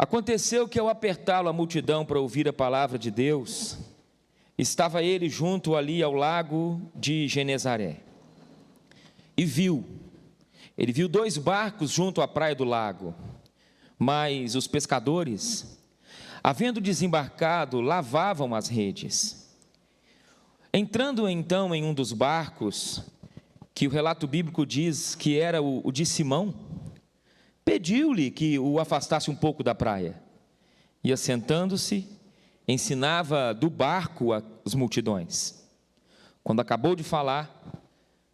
Aconteceu que, ao apertá-lo a multidão para ouvir a palavra de Deus, estava ele junto ali ao lago de Genezaré, e ele viu 2 barcos junto à praia do lago, mas os pescadores, havendo desembarcado, lavavam as redes. Entrando então em um dos barcos, que o relato bíblico diz que era o de Simão, pediu-lhe que o afastasse um pouco da praia, e assentando-se, ensinava do barco as multidões. Quando acabou de falar,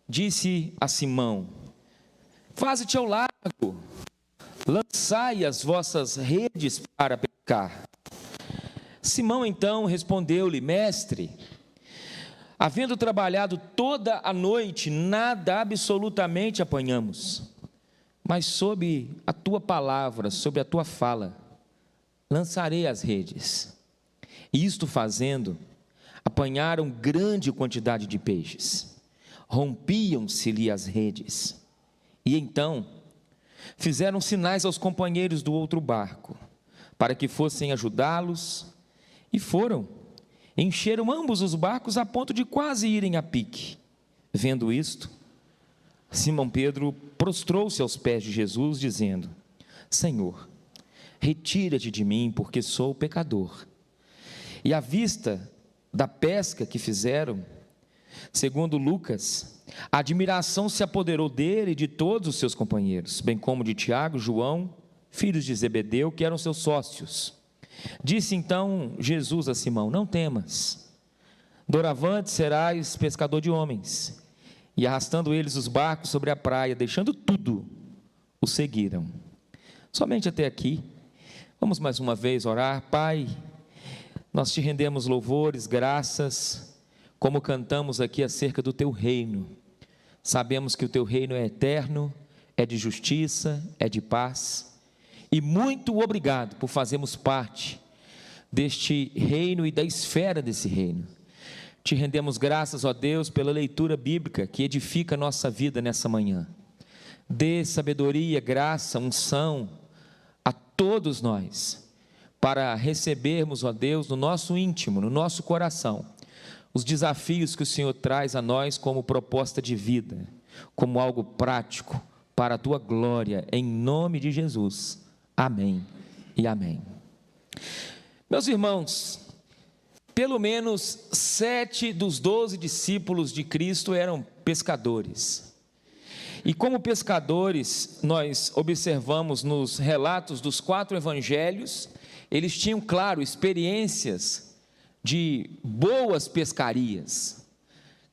disse a Simão: faze-te ao largo, lançai as vossas redes para pescar. Simão então respondeu-lhe: mestre, havendo trabalhado toda a noite, nada absolutamente apanhamos, mas sob a tua palavra, sob a tua fala, lançarei as redes. E isto fazendo, apanharam grande quantidade de peixes, rompiam-se-lhe as redes, e então fizeram sinais aos companheiros do outro barco, para que fossem ajudá-los, e foram, encheram ambos os barcos a ponto de quase irem a pique. Vendo isto, Simão Pedro prostrou-se aos pés de Jesus, dizendo: Senhor, retira-te de mim, porque sou pecador. E à vista da pesca que fizeram, segundo Lucas, a admiração se apoderou dele e de todos os seus companheiros, bem como de Tiago, João, filhos de Zebedeu, que eram seus sócios. Disse então Jesus a Simão: não temas, doravante serás pescador de homens. E arrastando eles os barcos sobre a praia, deixando tudo, o seguiram. Somente até aqui. Vamos mais uma vez orar. Pai, nós te rendemos louvores, graças, como cantamos aqui acerca do teu reino. Sabemos que o teu reino é eterno, é de justiça, é de paz, e muito obrigado por fazermos parte deste reino e da esfera desse reino. Te rendemos graças, ó Deus, pela leitura bíblica que edifica a nossa vida nessa manhã. Dê sabedoria, graça, unção a todos nós, para recebermos, ó Deus, no nosso íntimo, no nosso coração, os desafios que o Senhor traz a nós como proposta de vida, como algo prático para a tua glória, em nome de Jesus. Amém e amém. Meus irmãos, pelo menos 7 dos 12 discípulos de Cristo eram pescadores. E como pescadores, nós observamos nos relatos dos 4 evangelhos, eles tinham, claro, experiências de boas pescarias.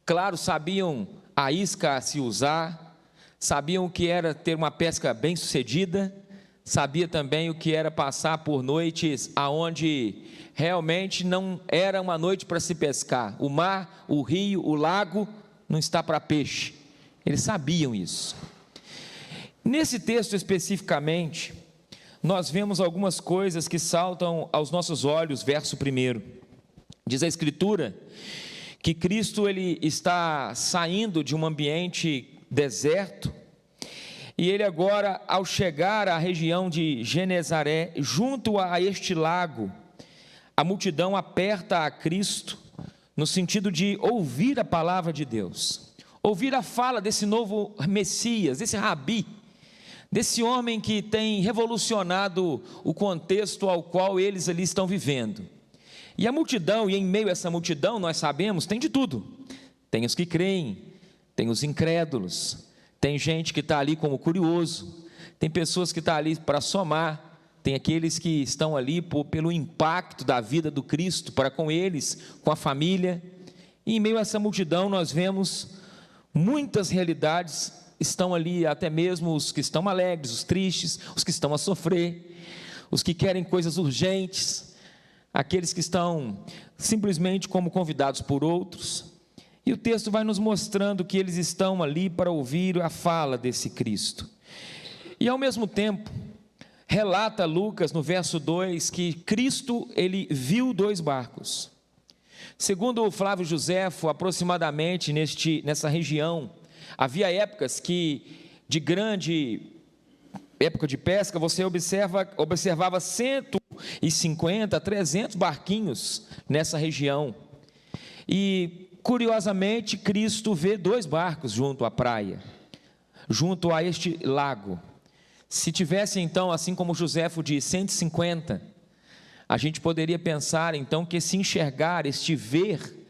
Claro, sabiam a isca a se usar, sabiam o que era ter uma pesca bem sucedida, sabia também o que era passar por noites aonde realmente não era uma noite para se pescar. O mar, o rio, o lago não está para peixe. Eles sabiam isso. Nesse texto especificamente, nós vemos algumas coisas que saltam aos nossos olhos. Verso 1, diz a Escritura que Cristo ele está saindo de um ambiente deserto, e ele agora, ao chegar à região de Genezaré, junto a este lago, a multidão aperta a Cristo, no sentido de ouvir a palavra de Deus, ouvir a fala desse novo Messias, desse Rabi, desse homem que tem revolucionado o contexto ao qual eles ali estão vivendo. E a multidão, e em meio a essa multidão, nós sabemos, tem de tudo. Tem os que creem, tem os incrédulos, tem gente que está ali como curioso, tem pessoas que estão ali para somar, tem aqueles que estão ali pelo impacto da vida do Cristo para com eles, com a família. E em meio a essa multidão nós vemos muitas realidades, estão ali até mesmo os que estão alegres, os tristes, os que estão a sofrer, os que querem coisas urgentes, aqueles que estão simplesmente como convidados por outros. E o texto vai nos mostrando que eles estão ali para ouvir a fala desse Cristo. E ao mesmo tempo, relata Lucas no verso 2 que Cristo ele viu 2 barcos. Segundo o Flávio Joséfo, aproximadamente nessa região, havia épocas que de grande época de pesca, você observava 150, 300 barquinhos nessa região. E, curiosamente, Cristo vê 2 barcos junto à praia, junto a este lago. Se tivesse, então, assim como Joséfo diz, 150, a gente poderia pensar, então, que esse enxergar, este ver,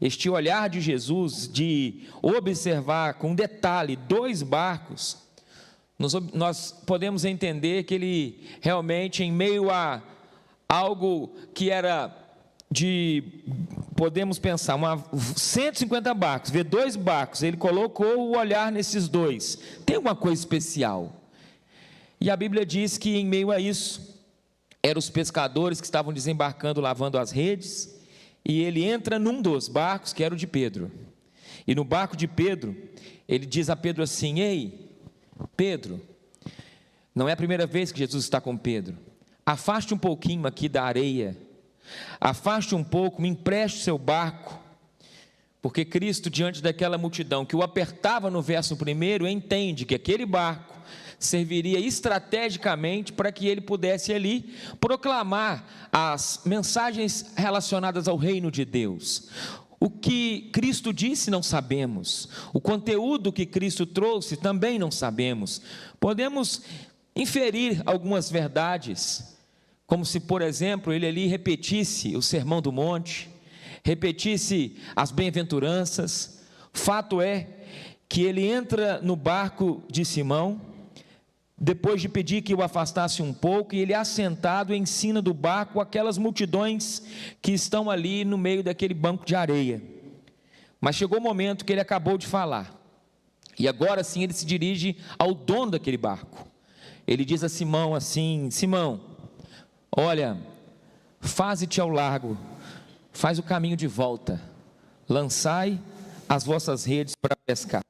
este olhar de Jesus, de observar com detalhe 2 barcos, nós podemos entender que ele realmente, em meio a algo que era podemos pensar, 150 barcos, ver 2 barcos, ele colocou o olhar nesses 2, tem alguma coisa especial. E a Bíblia diz que em meio a isso, eram os pescadores que estavam desembarcando, lavando as redes, e ele entra num dos barcos, que era o de Pedro, e no barco de Pedro, ele diz a Pedro assim: ei, Pedro, não é a primeira vez que Jesus está com Pedro, afaste um pouquinho aqui da areia, afaste um pouco, me empreste seu barco, porque Cristo, diante daquela multidão que o apertava no verso 1, entende que aquele barco serviria estrategicamente para que ele pudesse ali proclamar as mensagens relacionadas ao reino de Deus. O que Cristo disse não sabemos, o conteúdo que Cristo trouxe também não sabemos. Podemos inferir algumas verdades, como se, por exemplo, ele ali repetisse o Sermão do Monte, repetisse as bem-aventuranças. Fato é que ele entra no barco de Simão, depois de pedir que o afastasse um pouco, e ele assentado ensina do barco aquelas multidões que estão ali no meio daquele banco de areia. Mas chegou o momento que ele acabou de falar, e agora sim ele se dirige ao dono daquele barco. Ele diz a Simão assim: Simão, olha, faze-te ao largo, faz o caminho de volta, lançai as vossas redes para pescar.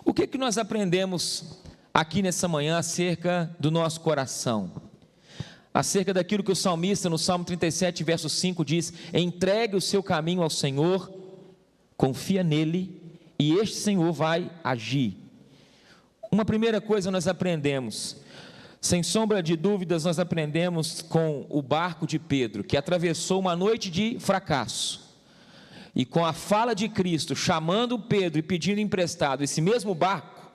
O que nós aprendemos aqui nessa manhã acerca do nosso coração? Acerca daquilo que o salmista no Salmo 37, verso 5 diz: entregue o seu caminho ao Senhor, confia nele, e este Senhor vai agir. Uma primeira coisa nós aprendemos, sem sombra de dúvidas, nós aprendemos com o barco de Pedro, que atravessou uma noite de fracasso, e com a fala de Cristo, chamando Pedro e pedindo emprestado esse mesmo barco,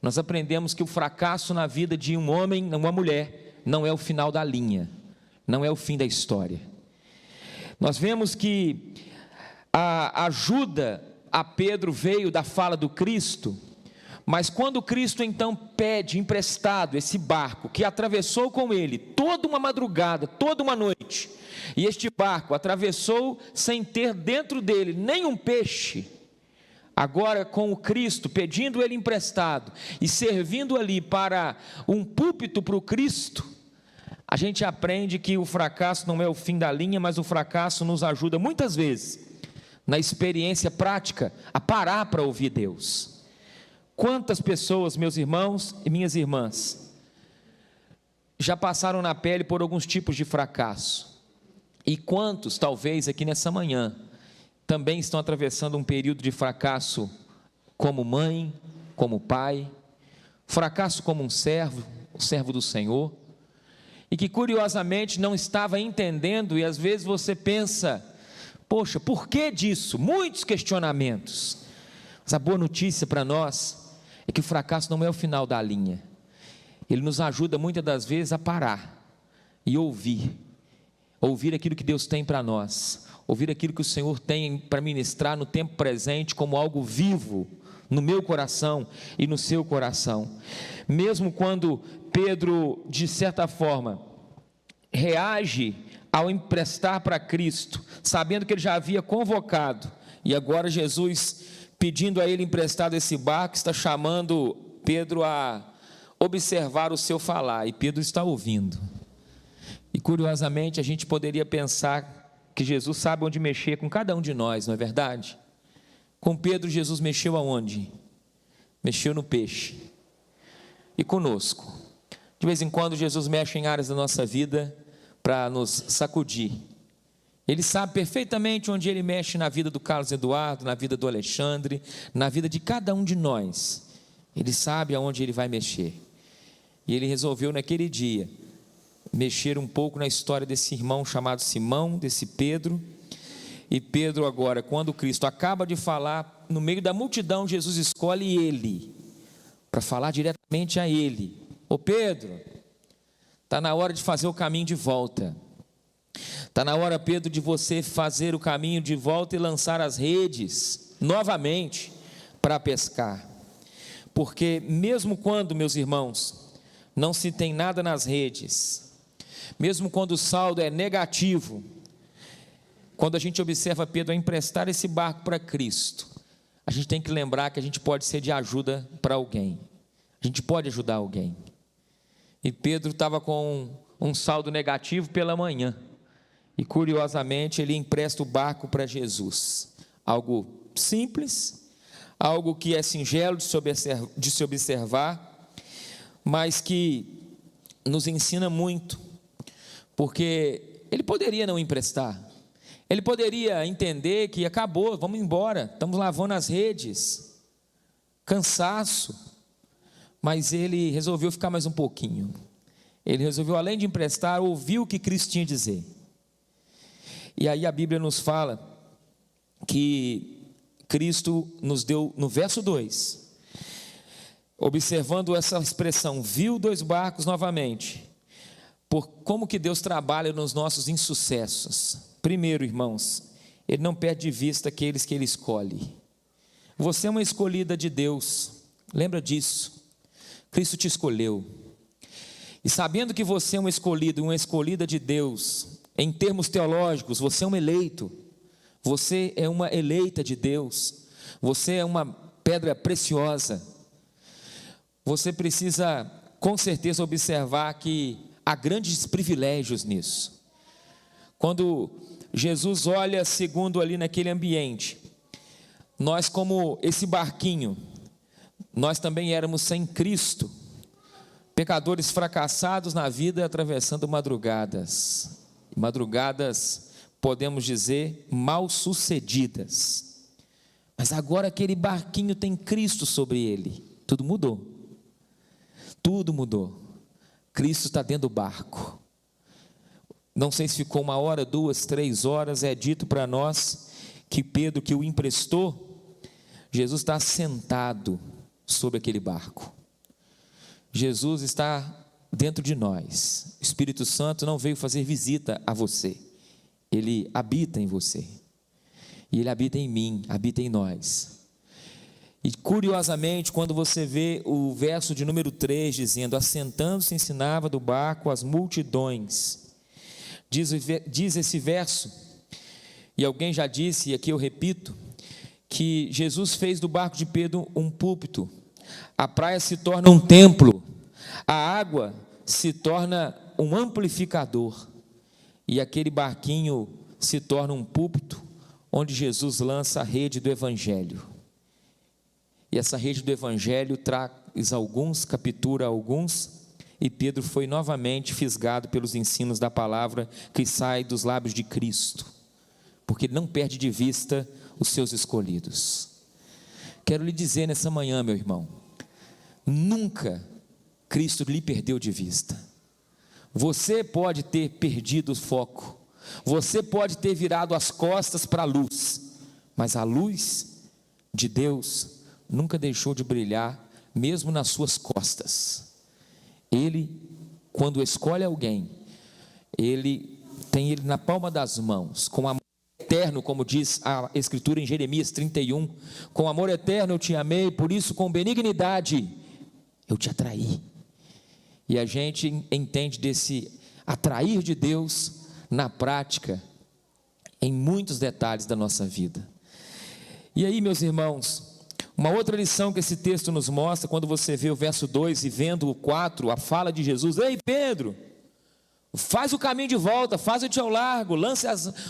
nós aprendemos que o fracasso na vida de um homem, uma mulher, não é o final da linha, não é o fim da história. Nós vemos que a ajuda a Pedro veio da fala do Cristo, mas quando Cristo então pede emprestado esse barco, que atravessou com ele toda uma madrugada, toda uma noite, e este barco atravessou sem ter dentro dele nenhum peixe, agora com o Cristo pedindo ele emprestado e servindo ali para um púlpito para o Cristo, a gente aprende que o fracasso não é o fim da linha, mas o fracasso nos ajuda muitas vezes, na experiência prática, a parar para ouvir Deus. Quantas pessoas, meus irmãos e minhas irmãs, já passaram na pele por alguns tipos de fracasso, e quantos, talvez aqui nessa manhã, também estão atravessando um período de fracasso como mãe, como pai, fracasso como um servo do Senhor, e que curiosamente não estava entendendo, e às vezes você pensa: poxa, por que disso? Muitos questionamentos. Mas a boa notícia para nós é que o fracasso não é o final da linha. Ele nos ajuda muitas das vezes a parar e ouvir aquilo que Deus tem para nós, ouvir aquilo que o Senhor tem para ministrar no tempo presente como algo vivo no meu coração e no seu coração. Mesmo quando Pedro, de certa forma, reage ao emprestar para Cristo, sabendo que ele já havia convocado, e agora Jesus, pedindo a ele emprestado esse barco, está chamando Pedro a observar o seu falar, e Pedro está ouvindo. E curiosamente a gente poderia pensar que Jesus sabe onde mexer com cada um de nós, não é verdade? Com Pedro, Jesus mexeu aonde? Mexeu no peixe. E conosco? De vez em quando Jesus mexe em áreas da nossa vida para nos sacudir. Ele sabe perfeitamente onde ele mexe na vida do Carlos Eduardo, na vida do Alexandre, na vida de cada um de nós. Ele sabe aonde ele vai mexer. E ele resolveu naquele dia mexer um pouco na história desse irmão chamado Simão, desse Pedro. E Pedro agora, quando Cristo acaba de falar, no meio da multidão, Jesus escolhe ele, para falar diretamente a ele: ô Pedro, está na hora de fazer o caminho de volta. Está na hora, Pedro, de você fazer o caminho de volta e lançar as redes novamente para pescar. Porque mesmo quando, meus irmãos, não se tem nada nas redes, mesmo quando o saldo é negativo, quando a gente observa Pedro a emprestar esse barco para Cristo, a gente tem que lembrar que a gente pode ser de ajuda para alguém. A gente pode ajudar alguém. E Pedro estava com um saldo negativo pela manhã. E curiosamente ele empresta o barco para Jesus. Algo simples, algo que é singelo de se observar, mas que nos ensina muito. Porque ele poderia não emprestar. Ele poderia entender que acabou, vamos embora, estamos lavando as redes, cansaço, mas ele resolveu ficar mais um pouquinho. Ele resolveu, além de emprestar, ouvir o que Cristo tinha a dizer. E aí a Bíblia nos fala que Cristo nos deu, no verso 2, observando essa expressão, viu 2 barcos novamente, por como que Deus trabalha nos nossos insucessos. Primeiro, irmãos, Ele não perde de vista aqueles que Ele escolhe. Você é uma escolhida de Deus, lembra disso. Cristo te escolheu. E sabendo que você é um escolhido, uma escolhida de Deus, em termos teológicos, você é um eleito, você é uma eleita de Deus, você é uma pedra preciosa. Você precisa, com certeza, observar que há grandes privilégios nisso. Quando Jesus olha segundo ali naquele ambiente, nós como esse barquinho, nós também éramos sem Cristo, pecadores fracassados na vida, atravessando madrugadas, podemos dizer, mal sucedidas, mas agora aquele barquinho tem Cristo sobre ele, tudo mudou, Cristo está dentro do barco. Não sei se ficou 1 hora, 2, 3 horas, é dito para nós que Pedro, que o emprestou, Jesus está sentado sobre aquele barco. Jesus está dentro de nós. O Espírito Santo não veio fazer visita a você. Ele habita em você. E Ele habita em mim, habita em nós. E curiosamente, quando você vê o verso de número 3 dizendo, assentando-se ensinava do barco as multidões. Diz esse verso, e alguém já disse, e aqui eu repito, que Jesus fez do barco de Pedro um púlpito, a praia se torna um templo, a água se torna um amplificador, e aquele barquinho se torna um púlpito, onde Jesus lança a rede do Evangelho, e essa rede do Evangelho traz alguns, captura alguns, e Pedro foi novamente fisgado pelos ensinos da palavra que sai dos lábios de Cristo, porque ele não perde de vista os seus escolhidos. Quero lhe dizer nessa manhã, meu irmão, nunca Cristo lhe perdeu de vista. Você pode ter perdido o foco, você pode ter virado as costas para a luz, mas a luz de Deus nunca deixou de brilhar, mesmo nas suas costas. Ele, quando escolhe alguém, Ele tem ele na palma das mãos, com amor eterno, como diz a Escritura em Jeremias 31, com amor eterno eu te amei, por isso com benignidade eu te atraí. E a gente entende desse atrair de Deus na prática, em muitos detalhes da nossa vida. E aí, meus irmãos, uma outra lição que esse texto nos mostra, quando você vê o verso 2 e vendo o 4, a fala de Jesus, ei Pedro, faz o caminho de volta, faz-te ao largo,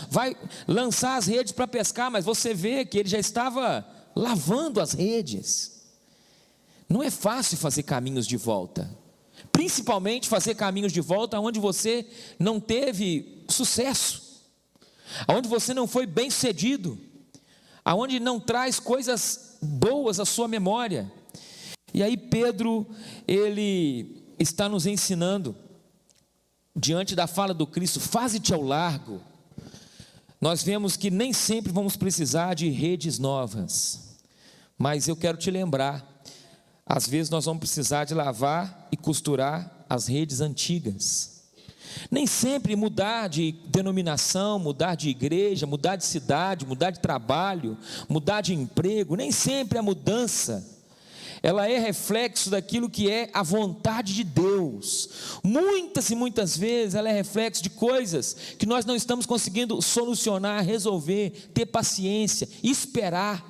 vai lançar as redes para pescar, mas você vê que ele já estava lavando as redes. Não é fácil fazer caminhos de volta, principalmente fazer caminhos de volta onde você não teve sucesso, onde você não foi bem sucedido, aonde não traz coisas boas à sua memória. E aí Pedro, ele está nos ensinando, diante da fala do Cristo, faze-te ao largo, nós vemos que nem sempre vamos precisar de redes novas, mas eu quero te lembrar, às vezes nós vamos precisar de lavar e costurar as redes antigas. Nem sempre mudar de denominação, mudar de igreja, mudar de cidade, mudar de trabalho, mudar de emprego, nem sempre a mudança ela é reflexo daquilo que é a vontade de Deus. Muitas e muitas vezes ela é reflexo de coisas que nós não estamos conseguindo solucionar, resolver, ter paciência, esperar.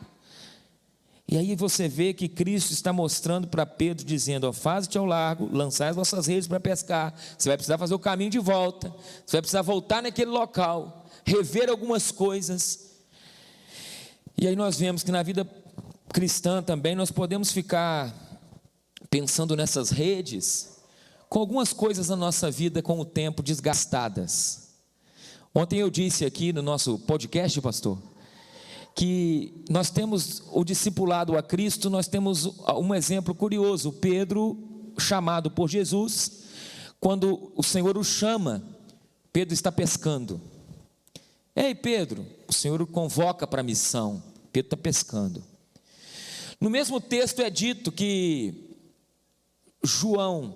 E aí você vê que Cristo está mostrando para Pedro, dizendo: faze-te ao largo, lançai as vossas redes para pescar. Você vai precisar fazer o caminho de volta, você vai precisar voltar naquele local, rever algumas coisas. E aí nós vemos que na vida cristã também nós podemos ficar pensando nessas redes, com algumas coisas na nossa vida com o tempo desgastadas. Ontem eu disse aqui no nosso podcast, pastor, que nós temos o discipulado a Cristo, nós temos um exemplo curioso, Pedro, chamado por Jesus, quando o Senhor o chama, Pedro está pescando. Ei Pedro, o Senhor o convoca para a missão, Pedro está pescando. No mesmo texto é dito que João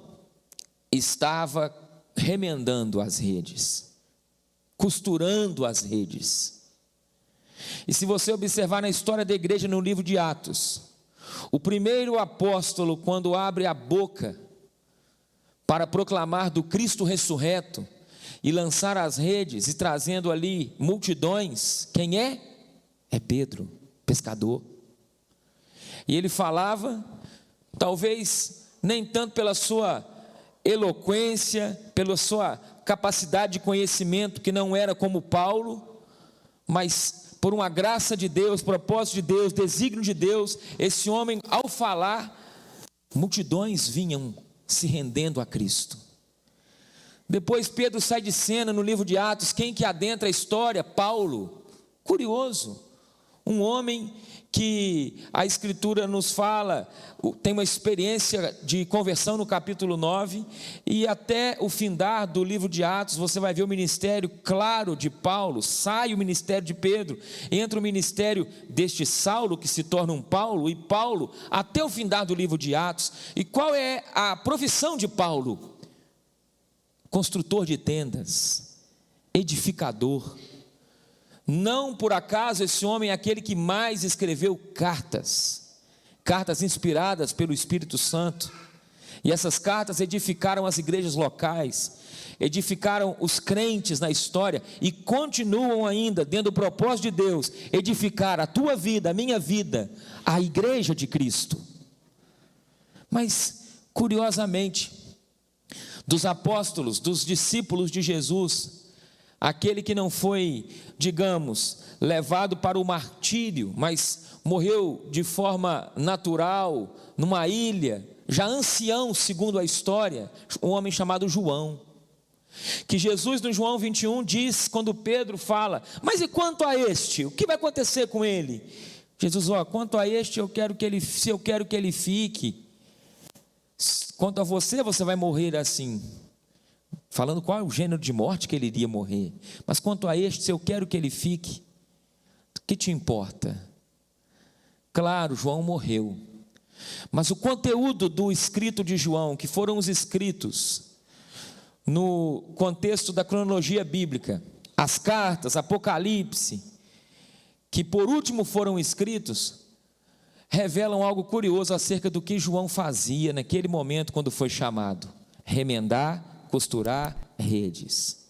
estava remendando as redes, costurando as redes. E se você observar na história da igreja no livro de Atos, o primeiro apóstolo, quando abre a boca para proclamar do Cristo ressurreto e lançar as redes e trazendo ali multidões, quem é? É Pedro, pescador. E ele falava, talvez nem tanto pela sua eloquência, pela sua capacidade de conhecimento, que não era como Paulo, mas por uma graça de Deus, propósito de Deus, desígnio de Deus, esse homem, ao falar, multidões vinham se rendendo a Cristo. Depois Pedro sai de cena no livro de Atos. Quem que adentra a história? Paulo. Curioso, um homem que a Escritura nos fala, tem uma experiência de conversão no capítulo 9, e até o findar do livro de Atos, você vai ver o ministério claro de Paulo, sai o ministério de Pedro, entra o ministério deste Saulo, que se torna um Paulo, e Paulo, até o findar do livro de Atos. E qual é a profissão de Paulo? Construtor de tendas, edificador. Não por acaso esse homem é aquele que mais escreveu cartas inspiradas pelo Espírito Santo, e essas cartas edificaram as igrejas locais, edificaram os crentes na história, e continuam ainda, dentro do propósito de Deus, edificar a tua vida, a minha vida, a igreja de Cristo. Mas, curiosamente, dos apóstolos, dos discípulos de Jesus, aquele que não foi, digamos, levado para o martírio, mas morreu de forma natural, numa ilha, já ancião segundo a história, um homem chamado João, que Jesus no João 21 diz, quando Pedro fala: mas e quanto a este, o que vai acontecer com ele? Jesus: quanto a este se eu quero que ele fique, quanto a você, você vai morrer assim. Falando qual é o gênero de morte que ele iria morrer. Mas quanto a este, se eu quero que ele fique, o que te importa? Claro, João morreu, mas o conteúdo do escrito de João, que foram os escritos no contexto da cronologia bíblica, as cartas, Apocalipse, que por último foram escritos, revelam algo curioso acerca do que João fazia naquele momento quando foi chamado: remendar, costurar redes.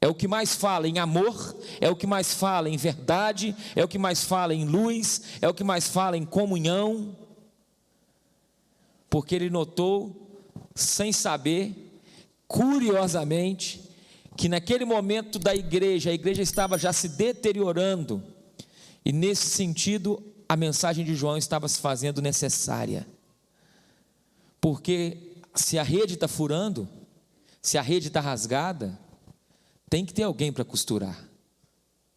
É o que mais fala em amor, é o que mais fala em verdade, é o que mais fala em luz, é o que mais fala em comunhão, porque ele notou, sem saber, curiosamente, que naquele momento da igreja, a igreja estava já se deteriorando, e nesse sentido, a mensagem de João estava se fazendo necessária, porque se a rede está furando, se a rede está rasgada, tem que ter alguém para costurar,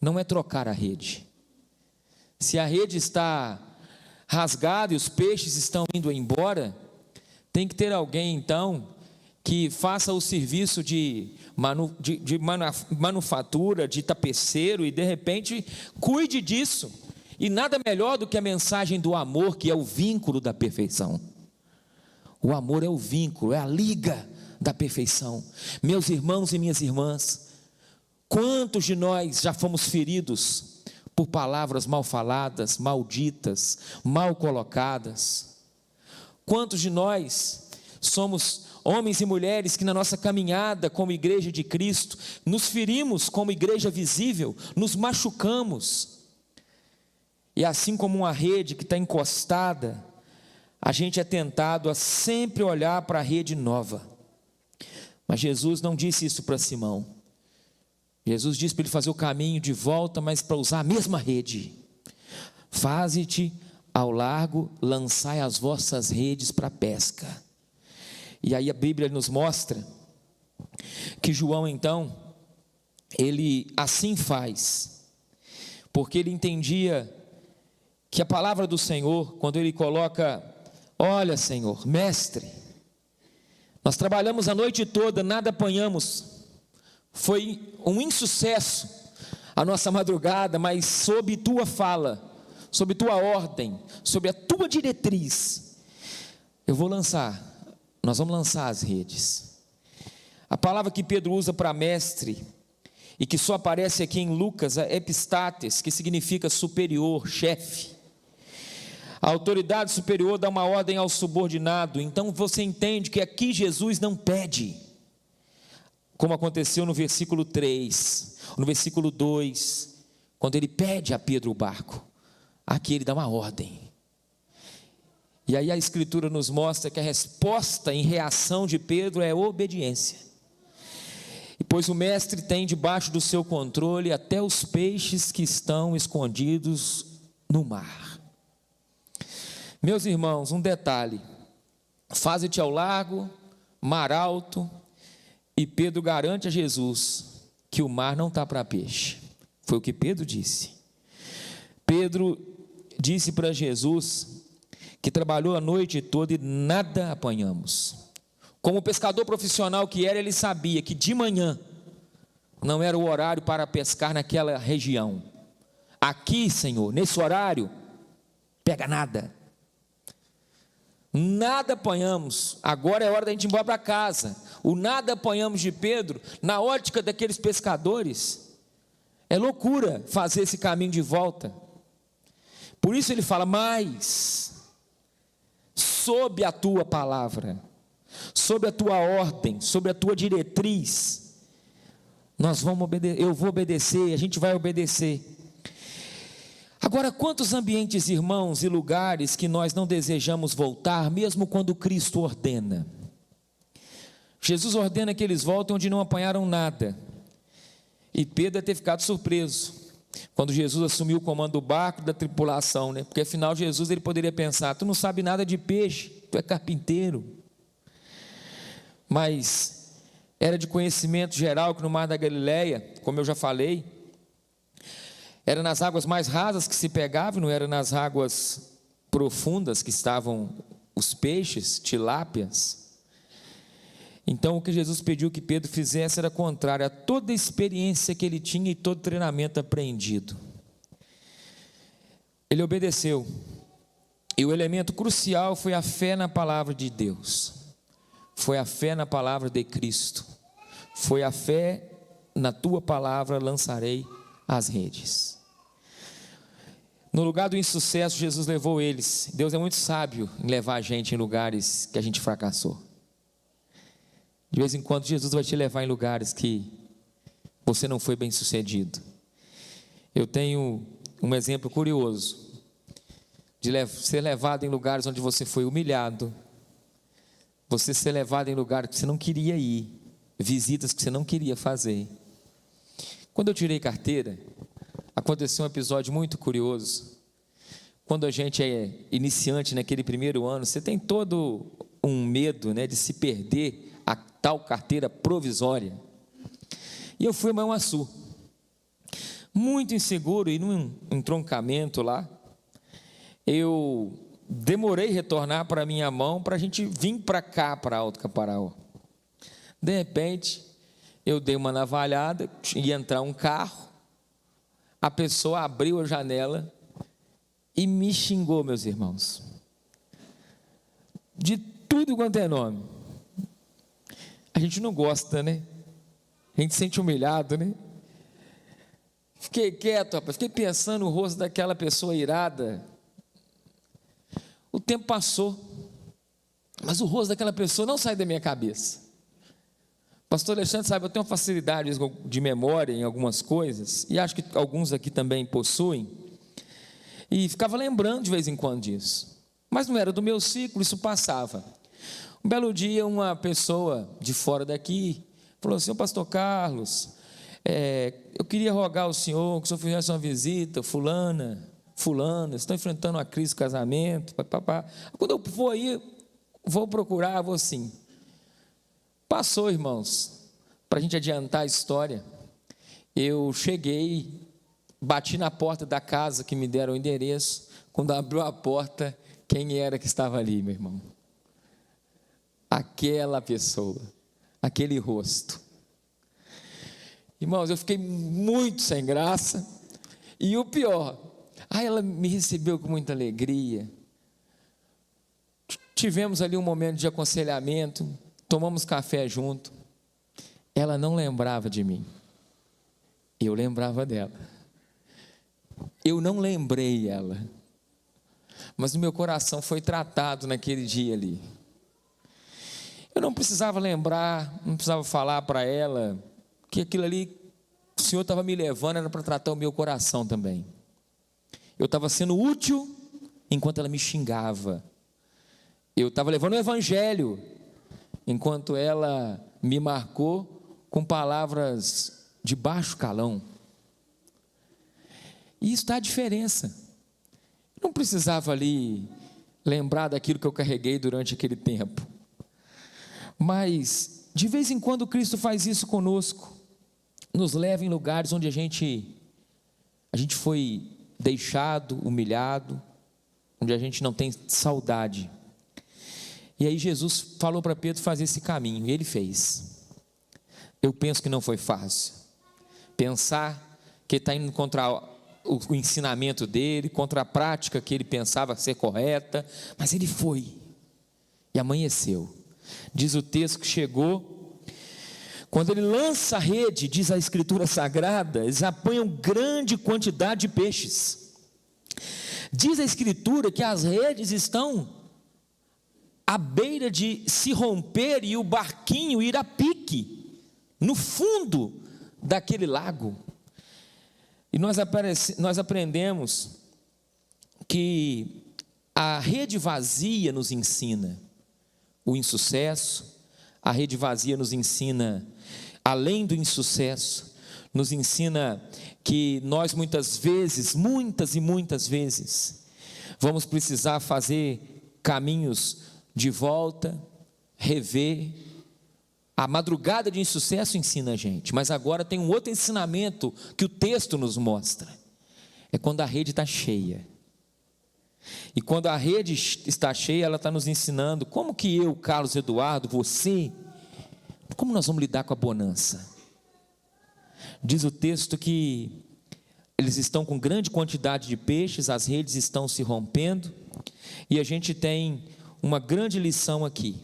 não é trocar a rede. Se a rede está rasgada e os peixes estão indo embora, Tem que ter alguém, então, que faça o serviço de manufatura, de tapeceiro, e de repente cuide disso. E nada melhor do que a mensagem do amor, que é o vínculo da perfeição. O amor é o vínculo, é a liga da perfeição. Meus irmãos e minhas irmãs, quantos de nós já fomos feridos por palavras mal faladas, malditas, mal colocadas? Quantos de nós somos homens e mulheres que na nossa caminhada como igreja de Cristo, nos ferimos como igreja visível, nos machucamos, e assim como uma rede que está encostada, a gente é tentado a sempre olhar para a rede nova. Mas Jesus não disse isso para Simão. Jesus disse para ele fazer o caminho de volta, mas para usar a mesma rede. Faze-te ao largo, lançai as vossas redes para a pesca. E aí a Bíblia nos mostra que João, então, ele assim faz, porque ele entendia que a palavra do Senhor, quando ele coloca: olha, Senhor, mestre, nós trabalhamos a noite toda, nada apanhamos, foi um insucesso a nossa madrugada, mas sob tua fala, sob tua ordem, sob a tua diretriz, nós vamos lançar as redes. A palavra que Pedro usa para mestre, e que só aparece aqui em Lucas, é epistates, que significa superior, chefe. A autoridade superior dá uma ordem ao subordinado. Então você entende que aqui Jesus não pede, como aconteceu no versículo 3, no versículo 2, quando ele pede a Pedro o barco. Aqui ele dá uma ordem. E aí a Escritura nos mostra que a resposta em reação de Pedro é obediência. E pois o mestre tem debaixo do seu controle até os peixes que estão escondidos no mar. Meus irmãos, um detalhe: faze-te ao largo, mar alto, e Pedro garante a Jesus que o mar não está para peixe. Foi o que Pedro disse. Pedro disse para Jesus que trabalhou a noite toda e nada apanhamos. Como pescador profissional que era, ele sabia que de manhã não era o horário para pescar naquela região. Aqui, Senhor, nesse horário, pega nada. Nada apanhamos, agora é hora da gente ir embora para casa. O nada apanhamos de Pedro, na ótica daqueles pescadores, é loucura fazer esse caminho de volta. Por isso ele fala: mas, sob a tua palavra, sob a tua ordem, sob a tua diretriz, eu vou obedecer, a gente vai obedecer. Agora, quantos ambientes, irmãos, e lugares que nós não desejamos voltar, mesmo quando Cristo ordena? Jesus ordena que eles voltem onde não apanharam nada. E Pedro deve ter ficado surpreso quando Jesus assumiu o comando do barco, da tripulação, né? Porque afinal Jesus, ele poderia pensar: tu não sabe nada de peixe, tu é carpinteiro. Mas era de conhecimento geral que no mar da Galileia, como eu já falei, era nas águas mais rasas que se pegava, não era nas águas profundas que estavam os peixes, tilápias. Então o que Jesus pediu que Pedro fizesse era contrário a toda a experiência que ele tinha e todo treinamento aprendido. Ele obedeceu. E o elemento crucial foi a fé na palavra de Deus. Foi a fé na palavra de Cristo. Foi a fé na tua palavra lançarei as redes. No lugar do insucesso, Jesus levou eles. Deus é muito sábio em levar a gente em lugares que a gente fracassou. De vez em quando Jesus vai te levar em lugares que você não foi bem sucedido. Eu tenho um exemplo curioso de ser levado em lugares onde você foi humilhado, você ser levado em lugares que você não queria ir, visitas que você não queria fazer. Quando eu tirei carteira, aconteceu um episódio muito curioso. Quando a gente é iniciante naquele primeiro ano, você tem todo um medo, né, de se perder a tal carteira provisória. E eu fui a Manhuaçu, muito inseguro, e num entroncamento lá, eu demorei a retornar para a minha mão para a gente vir para cá, para Alto Caparaó. De repente, eu dei uma navalhada, ia entrar um carro, a pessoa abriu a janela e me xingou, meus irmãos, de tudo quanto é nome. A gente não gosta, né? A gente se sente humilhado, né? Fiquei quieto, rapaz, fiquei pensando no rosto daquela pessoa irada. O tempo passou, mas o rosto daquela pessoa não sai da minha cabeça. Pastor Alexandre sabe, eu tenho facilidade de memória em algumas coisas, e acho que alguns aqui também possuem, e ficava lembrando de vez em quando disso, mas não era do meu ciclo, isso passava. Um belo dia, uma pessoa de fora daqui falou assim: pastor Carlos, eu queria rogar ao senhor que o senhor fizesse uma visita, fulano, estão enfrentando uma crise de casamento, papapá. Quando eu for aí, vou procurar, vou sim. Passou, irmãos, para a gente adiantar a história, eu cheguei, bati na porta da casa que me deram o endereço. Quando abriu a porta, quem era que estava ali, meu irmão? Aquela pessoa, aquele rosto. Irmãos, eu fiquei muito sem graça, e o pior, ela me recebeu com muita alegria, tivemos ali um momento de aconselhamento, tomamos café junto. Ela não lembrava de mim, eu lembrava dela. Eu não lembrei ela, mas o meu coração foi tratado naquele dia ali. Eu não precisava lembrar, não precisava falar para ela que aquilo ali, o Senhor estava me levando, era para tratar o meu coração também. Eu estava sendo útil enquanto ela me xingava. Eu estava levando o evangelho enquanto ela me marcou com palavras de baixo calão. E isso dá a diferença. Eu não precisava ali lembrar daquilo que eu carreguei durante aquele tempo. Mas, de vez em quando, Cristo faz isso conosco. Nos leva em lugares onde a gente foi deixado, humilhado, onde a gente não tem saudade. E aí Jesus falou para Pedro fazer esse caminho, e ele fez. Eu penso que não foi fácil. Pensar que está indo contra o ensinamento dele, contra a prática que ele pensava ser correta, mas ele foi, e amanheceu. Diz o texto que chegou, quando ele lança a rede, diz a Escritura Sagrada, eles apanham grande quantidade de peixes. Diz a Escritura que as redes estão à beira de se romper e o barquinho ir a pique, no fundo daquele lago. E nós aprendemos que a rede vazia nos ensina o insucesso, a rede vazia nos ensina, além do insucesso, nos ensina que nós muitas e muitas vezes, vamos precisar fazer caminhos de volta, rever. A madrugada de insucesso ensina a gente, mas agora tem um outro ensinamento que o texto nos mostra, é quando a rede está cheia. E quando a rede está cheia, ela está nos ensinando como que eu, Carlos Eduardo, você, como nós vamos lidar com a bonança. Diz o texto que eles estão com grande quantidade de peixes, as redes estão se rompendo, e a gente tem uma grande lição aqui,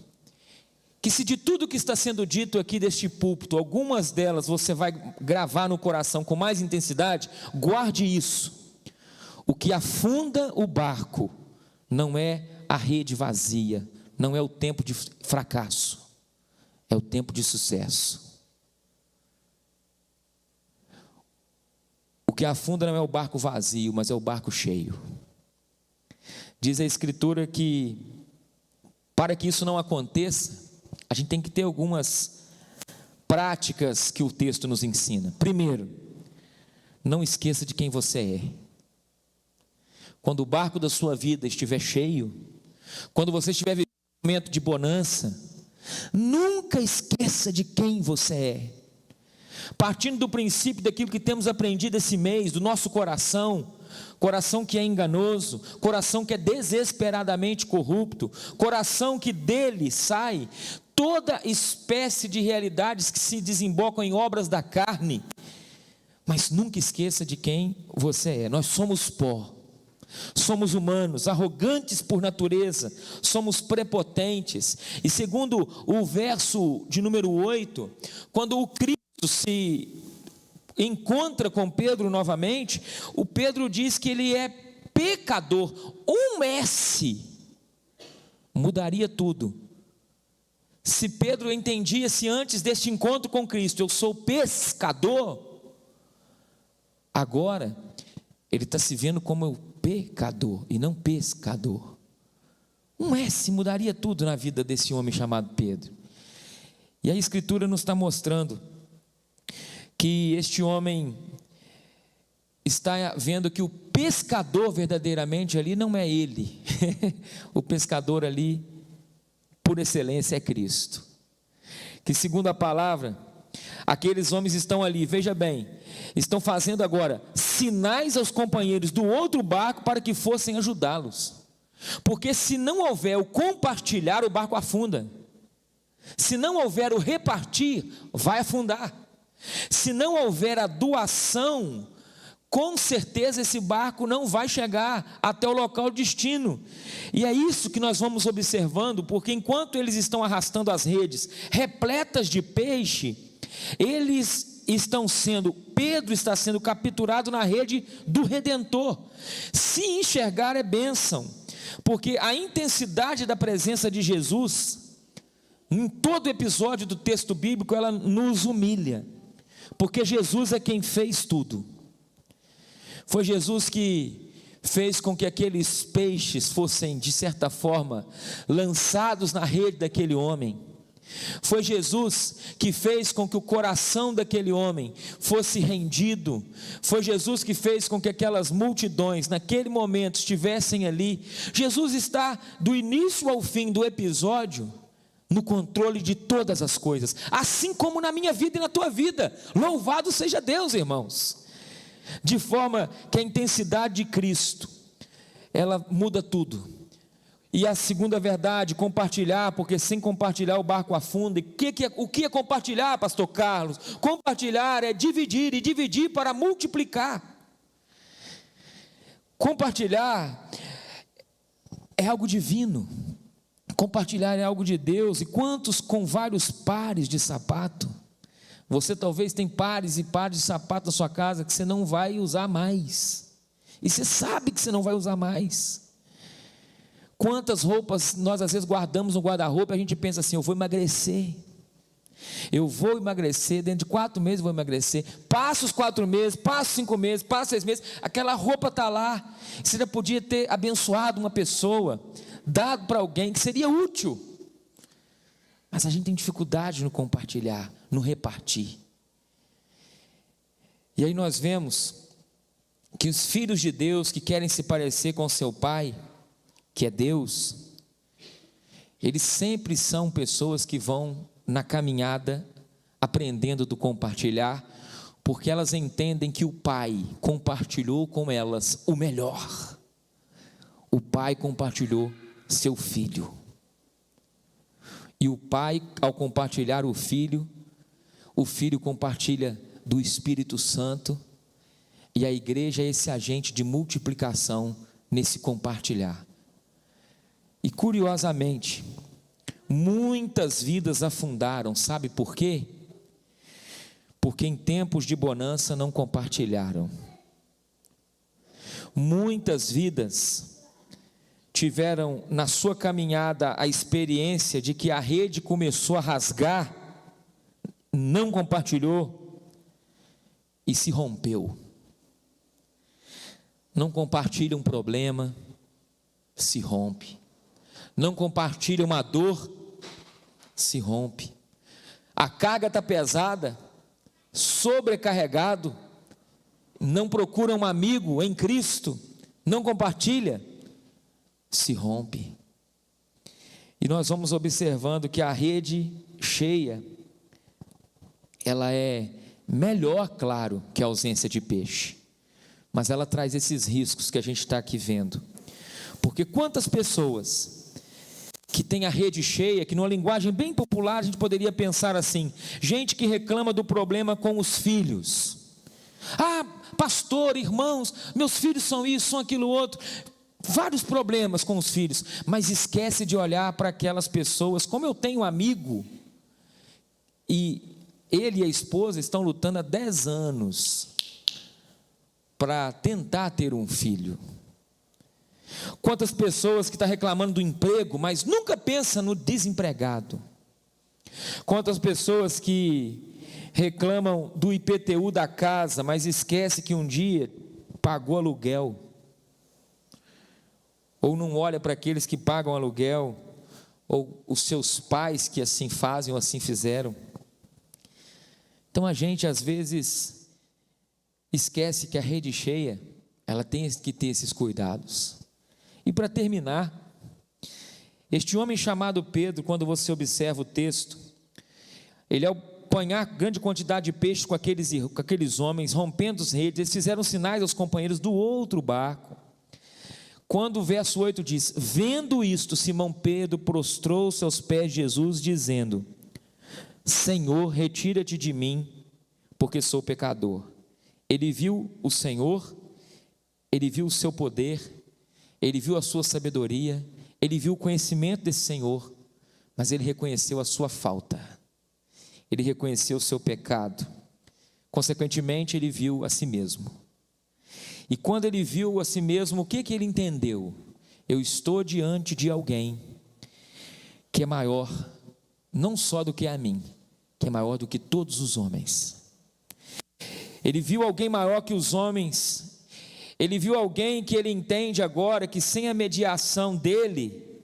que se de tudo que está sendo dito aqui deste púlpito, algumas delas você vai gravar no coração com mais intensidade, guarde isso. O que afunda o barco não é a rede vazia, não é o tempo de fracasso, é o tempo de sucesso. O que afunda não é o barco vazio, mas é o barco cheio. Diz a Escritura que, para que isso não aconteça, a gente tem que ter algumas práticas que o texto nos ensina. Primeiro, não esqueça de quem você é. Quando o barco da sua vida estiver cheio, quando você estiver vivendo um momento de bonança, nunca esqueça de quem você é. Partindo do princípio daquilo que temos aprendido esse mês, do nosso coração, coração que é enganoso, coração que é desesperadamente corrupto, coração que dele sai toda espécie de realidades que se desembocam em obras da carne. Mas nunca esqueça de quem você é. Nós somos pó, somos humanos, arrogantes por natureza, somos prepotentes. E segundo o verso de número 8, quando o Cristo se encontra com Pedro novamente, o Pedro diz que ele é pecador. Um S mudaria tudo. Se Pedro entendia-se antes deste encontro com Cristo, eu sou pescador, agora ele está se vendo como pecador e não pescador. Um S mudaria tudo na vida desse homem chamado Pedro. E a Escritura nos está mostrando que este homem está vendo que o pescador verdadeiramente ali não é ele. O pescador ali, por excelência, é Cristo. Que segundo a palavra, aqueles homens estão ali, veja bem, estão fazendo agora sinais aos companheiros do outro barco para que fossem ajudá-los. Porque se não houver o compartilhar, o barco afunda. Se não houver o repartir, vai afundar. Se não houver a doação, com certeza esse barco não vai chegar até o local de destino. E é isso que nós vamos observando, porque enquanto eles estão arrastando as redes repletas de peixe, Pedro está sendo capturado na rede do Redentor. Se enxergar é bênção, porque a intensidade da presença de Jesus, em todo episódio do texto bíblico, ela nos humilha, porque Jesus é quem fez tudo. Foi Jesus que fez com que aqueles peixes fossem, de certa forma, lançados na rede daquele homem. Foi Jesus que fez com que o coração daquele homem fosse rendido. Foi Jesus que fez com que aquelas multidões naquele momento estivessem ali. Jesus está do início ao fim do episódio no controle de todas as coisas, assim como na minha vida e na tua vida. Louvado seja Deus, irmãos. De forma que a intensidade de Cristo, ela muda tudo. E a segunda verdade, compartilhar, porque sem compartilhar o barco afunda. E o que é compartilhar, pastor Carlos? Compartilhar é dividir, e dividir para multiplicar. Compartilhar é algo divino. Compartilhar é algo de Deus. E quantos com vários pares de sapato? Você talvez tem pares e pares de sapato na sua casa que você não vai usar mais. E você sabe que você não vai usar mais. Quantas roupas nós às vezes guardamos no guarda-roupa e a gente pensa assim, eu vou emagrecer, dentro de 4 meses eu vou emagrecer. Passa os 4 meses, passa 5 meses, passa 6 meses, aquela roupa está lá. Você já podia ter abençoado uma pessoa, dado para alguém que seria útil. Mas a gente tem dificuldade no compartilhar, no repartir. E aí nós vemos que os filhos de Deus que querem se parecer com seu pai, que é Deus, eles sempre são pessoas que vão na caminhada aprendendo do compartilhar, porque elas entendem que o Pai compartilhou com elas o melhor. O Pai compartilhou seu Filho. E o Pai, ao compartilhar o Filho compartilha do Espírito Santo, e a igreja é esse agente de multiplicação nesse compartilhar. E curiosamente, muitas vidas afundaram, sabe por quê? Porque em tempos de bonança não compartilharam. Muitas vidas tiveram na sua caminhada a experiência de que a rede começou a rasgar, não compartilhou e se rompeu. Não compartilha um problema, se rompe. Não compartilha uma dor, se rompe. A carga está pesada, sobrecarregado, não procura um amigo em Cristo, não compartilha, se rompe. E nós vamos observando que a rede cheia, ela é melhor, claro, que a ausência de peixe. mas ela traz esses riscos que a gente está aqui vendo. Porque quantas pessoas que têm a rede cheia, que numa linguagem bem popular a gente poderia pensar assim, gente que reclama do problema com os filhos. Ah, pastor, irmãos, meus filhos são isso, são aquilo outro. Vários problemas com os filhos, mas esquece de olhar para aquelas pessoas. Como eu tenho um amigo, e ele e a esposa estão lutando há 10 anos para tentar ter um filho. Quantas pessoas que estão reclamando do emprego, mas nunca pensa no desempregado. Quantas pessoas que reclamam do IPTU da casa, mas esquece que um dia pagou aluguel. Ou não olha para aqueles que pagam aluguel, ou os seus pais que assim fazem ou assim fizeram. Então a gente às vezes esquece que a rede cheia, ela tem que ter esses cuidados. E para terminar, este homem chamado Pedro, quando você observa o texto, ele ao apanhar grande quantidade de peixes com aqueles homens, rompendo as redes, eles fizeram sinais aos companheiros do outro barco. Quando o verso 8 diz, vendo isto, Simão Pedro prostrou-se aos pés de Jesus, dizendo, Senhor, retira-te de mim, porque sou pecador. Ele viu o Senhor, ele viu o seu poder, ele viu a sua sabedoria, ele viu o conhecimento desse Senhor, mas ele reconheceu a sua falta, ele reconheceu o seu pecado, consequentemente ele viu a si mesmo. E quando ele viu a si mesmo, o que ele entendeu? Eu estou diante de alguém que é maior, não só do que a mim, que é maior do que todos os homens. Ele viu alguém maior que os homens, ele viu alguém que ele entende agora que sem a mediação dele,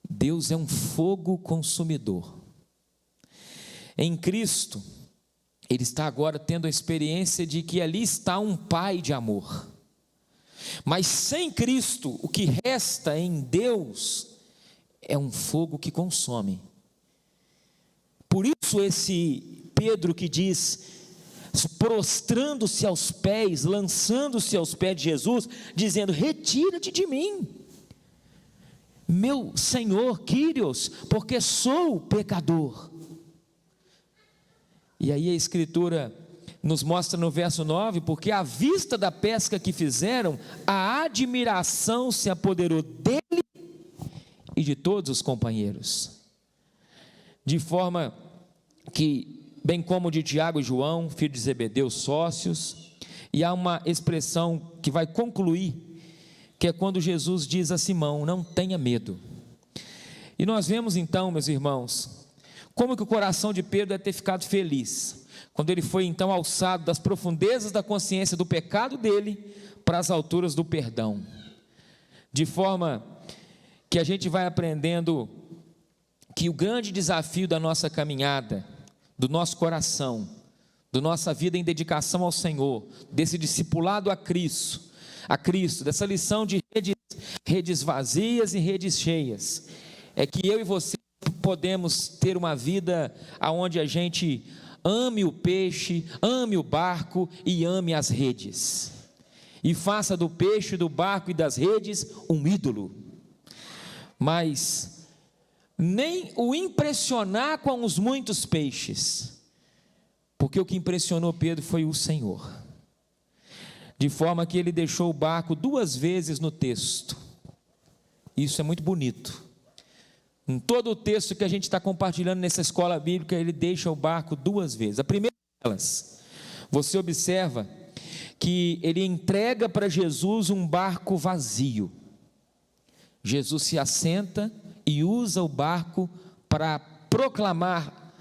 Deus é um fogo consumidor. Em Cristo, ele está agora tendo a experiência de que ali está um Pai de amor. Mas sem Cristo, o que resta em Deus é um fogo que consome. Por isso esse Pedro que diz, prostrando-se aos pés, lançando-se aos pés de Jesus, dizendo, retira-te de mim, meu Senhor, Kyrios, porque sou pecador. E aí a Escritura nos mostra no verso 9, porque à vista da pesca que fizeram, a admiração se apoderou dele e de todos os companheiros, de forma que, bem como de Tiago e João, filhos de Zebedeu, sócios, e há uma expressão que vai concluir, que é quando Jesus diz a Simão, não tenha medo. E nós vemos então, meus irmãos, como que o coração de Pedro deve ter ficado feliz, quando ele foi então alçado das profundezas da consciência do pecado dele, para as alturas do perdão, de forma que a gente vai aprendendo que o grande desafio da nossa caminhada, do nosso coração, da nossa vida em dedicação ao Senhor, desse discipulado a Cristo, dessa lição de redes vazias e redes cheias, é que eu e você podemos ter uma vida onde a gente ame o peixe, ame o barco e ame as redes, e faça do peixe, do barco e das redes um ídolo, mas nem o impressionar com os muitos peixes, porque o que impressionou Pedro foi o Senhor, de forma que ele deixou o barco 2 vezes no texto. Isso é muito bonito. Em todo o texto que a gente está compartilhando nessa escola bíblica, ele deixa o barco 2 vezes. A primeira delas, você observa que ele entrega para Jesus um barco vazio. Jesus se assenta e usa o barco para proclamar,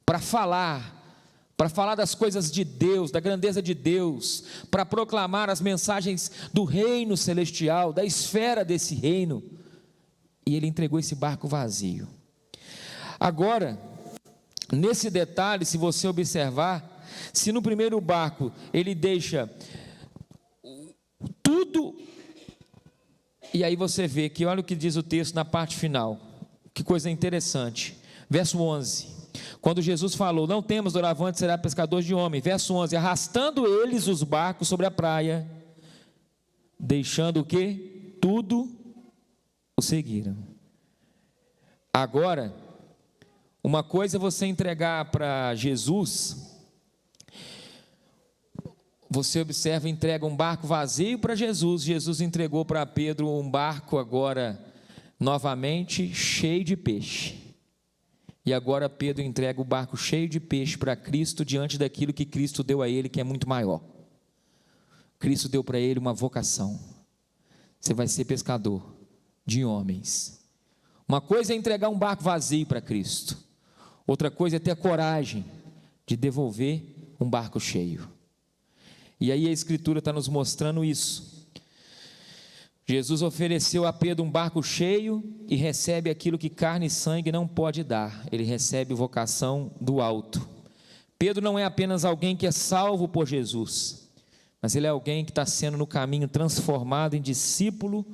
para falar das coisas de Deus, da grandeza de Deus, para proclamar as mensagens do reino celestial, da esfera desse reino, e ele entregou esse barco vazio. Agora, nesse detalhe, se você observar, se no primeiro barco ele deixa tudo, e aí você vê que olha o que diz o texto na parte final, que coisa interessante, verso 11, quando Jesus falou: não temos, doravante será pescador de homem. Verso 11: arrastando eles os barcos sobre a praia, deixando o quê? Tudo, o seguiram. Agora, uma coisa é você entregar para Jesus. Você observa, entrega um barco vazio para Jesus. Jesus entregou para Pedro um barco agora, novamente, cheio de peixe. E agora Pedro entrega o barco cheio de peixe para Cristo, diante daquilo que Cristo deu a ele, que é muito maior. Cristo deu para ele uma vocação. Você vai ser pescador de homens. Uma coisa é entregar um barco vazio para Cristo. Outra coisa é ter a coragem de devolver um barco cheio. E aí a Escritura está nos mostrando isso. Jesus ofereceu a Pedro um barco cheio e recebe aquilo que carne e sangue não pode dar. Ele recebe vocação do alto. Pedro não é apenas alguém que é salvo por Jesus, mas ele é alguém que está sendo no caminho transformado em discípulo,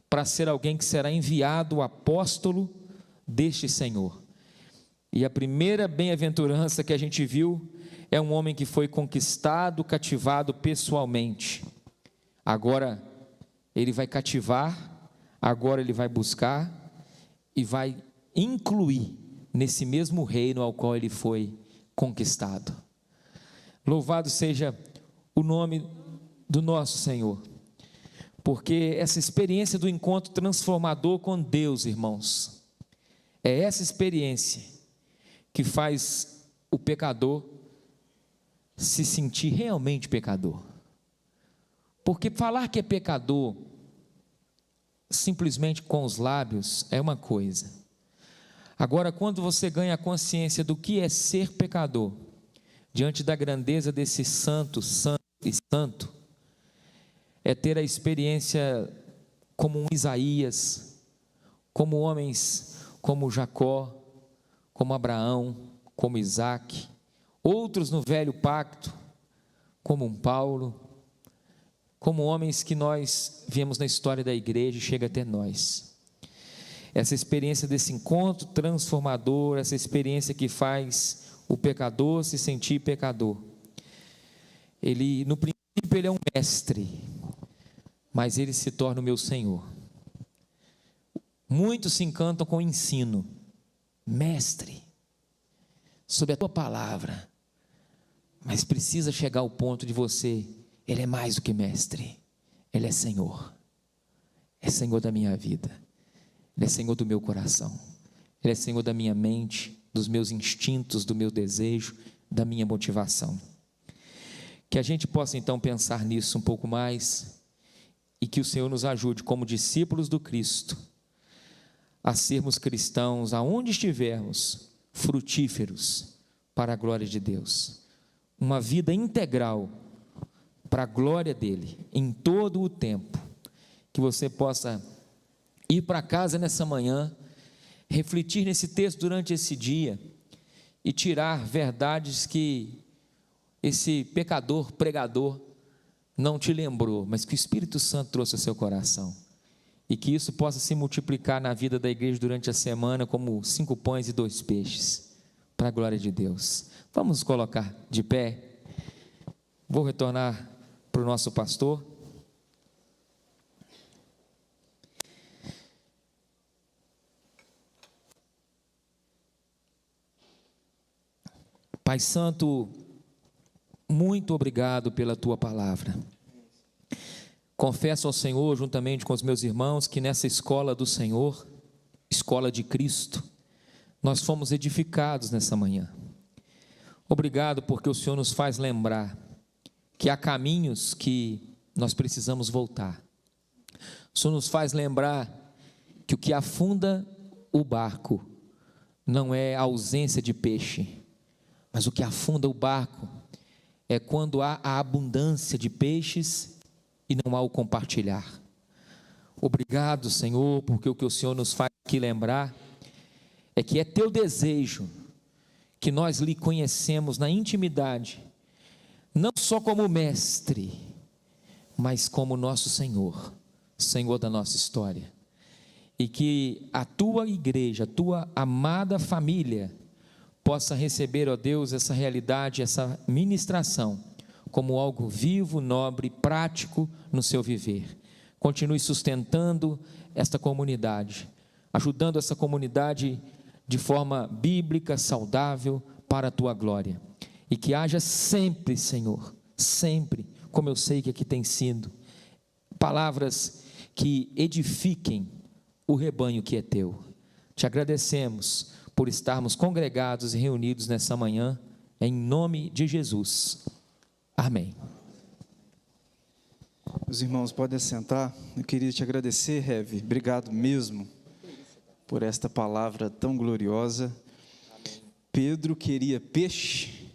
para ser alguém que será enviado apóstolo deste Senhor. E a primeira bem-aventurança que a gente viu é um homem que foi conquistado, cativado pessoalmente. Agora ele vai cativar, agora ele vai buscar e vai incluir nesse mesmo reino ao qual ele foi conquistado. Louvado seja o nome do nosso Senhor, porque essa experiência do encontro transformador com Deus, irmãos, é essa experiência que faz o pecador se sentir realmente pecador. Porque falar que é pecador simplesmente com os lábios é uma coisa. Agora, quando você ganha a consciência do que é ser pecador, diante da grandeza desse santo, santo e santo, é ter a experiência como um Isaías, como homens como Jacó, como Abraão, como Isaac, outros no velho pacto, como um Paulo, como homens que nós vemos na história da igreja e chega até nós. Essa experiência desse encontro transformador, essa experiência que faz o pecador se sentir pecador. Ele, no princípio, ele é um mestre, mas ele se torna o meu Senhor. Muitos se encantam com o ensino. Mestre, sob a tua palavra, mas precisa chegar ao ponto de você, ele é mais do que mestre, ele é Senhor da minha vida, ele é Senhor do meu coração, ele é Senhor da minha mente, dos meus instintos, do meu desejo, da minha motivação. Que a gente possa então pensar nisso um pouco mais, e que o Senhor nos ajude como discípulos do Cristo, a sermos cristãos aonde estivermos, frutíferos para a glória de Deus, uma vida integral para a glória dele, em todo o tempo. Que você possa ir para casa nessa manhã, refletir nesse texto durante esse dia e tirar verdades que esse pecador, pregador, não te lembrou, mas que o Espírito Santo trouxe ao seu coração. E que isso possa se multiplicar na vida da igreja durante a semana, como 5 pães e 2 peixes, para a glória de Deus. Vamos nos colocar de pé. Vou retornar para o nosso pastor. Pai Santo, muito obrigado pela tua palavra. Confesso ao Senhor, juntamente com os meus irmãos, que nessa escola do Senhor, escola de Cristo, nós fomos edificados nessa manhã. Obrigado porque o Senhor nos faz lembrar que há caminhos que nós precisamos voltar. O Senhor nos faz lembrar que o que afunda o barco não é a ausência de peixe, mas o que afunda o barco é quando há a abundância de peixes e não há o compartilhar. Obrigado, Senhor, porque o que o Senhor nos faz aqui lembrar é que é teu desejo que nós lhe conhecemos na intimidade, não só como mestre, mas como nosso Senhor, Senhor da nossa história. E que a tua igreja, a tua amada família, possa receber, ó Deus, essa realidade, essa ministração, como algo vivo, nobre, prático no seu viver. Continue sustentando esta comunidade, ajudando essa comunidade de forma bíblica, saudável, para a tua glória. E que haja sempre, Senhor, sempre, como eu sei que aqui tem sido, palavras que edifiquem o rebanho que é teu. Te agradecemos por estarmos congregados e reunidos nessa manhã, em nome de Jesus. Amém. Os irmãos podem assentar. Eu queria te agradecer, Rev. Obrigado mesmo por esta palavra tão gloriosa. Pedro queria peixe,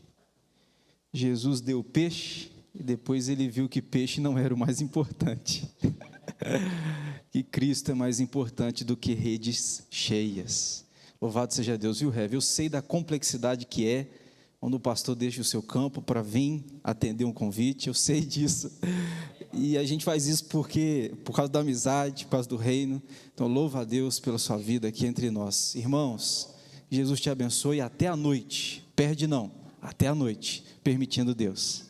Jesus deu peixe, e depois ele viu que peixe não era o mais importante. Que Cristo é mais importante do que redes cheias. Louvado seja Deus, viu, Rev? Eu sei da complexidade que é quando o pastor deixa o seu campo para vir atender um convite, eu sei disso, e a gente faz isso por causa da amizade, por causa do reino. Então louva a Deus pela sua vida aqui entre nós. Irmãos, Jesus te abençoe até a noite, perde não, até a noite, permitindo Deus.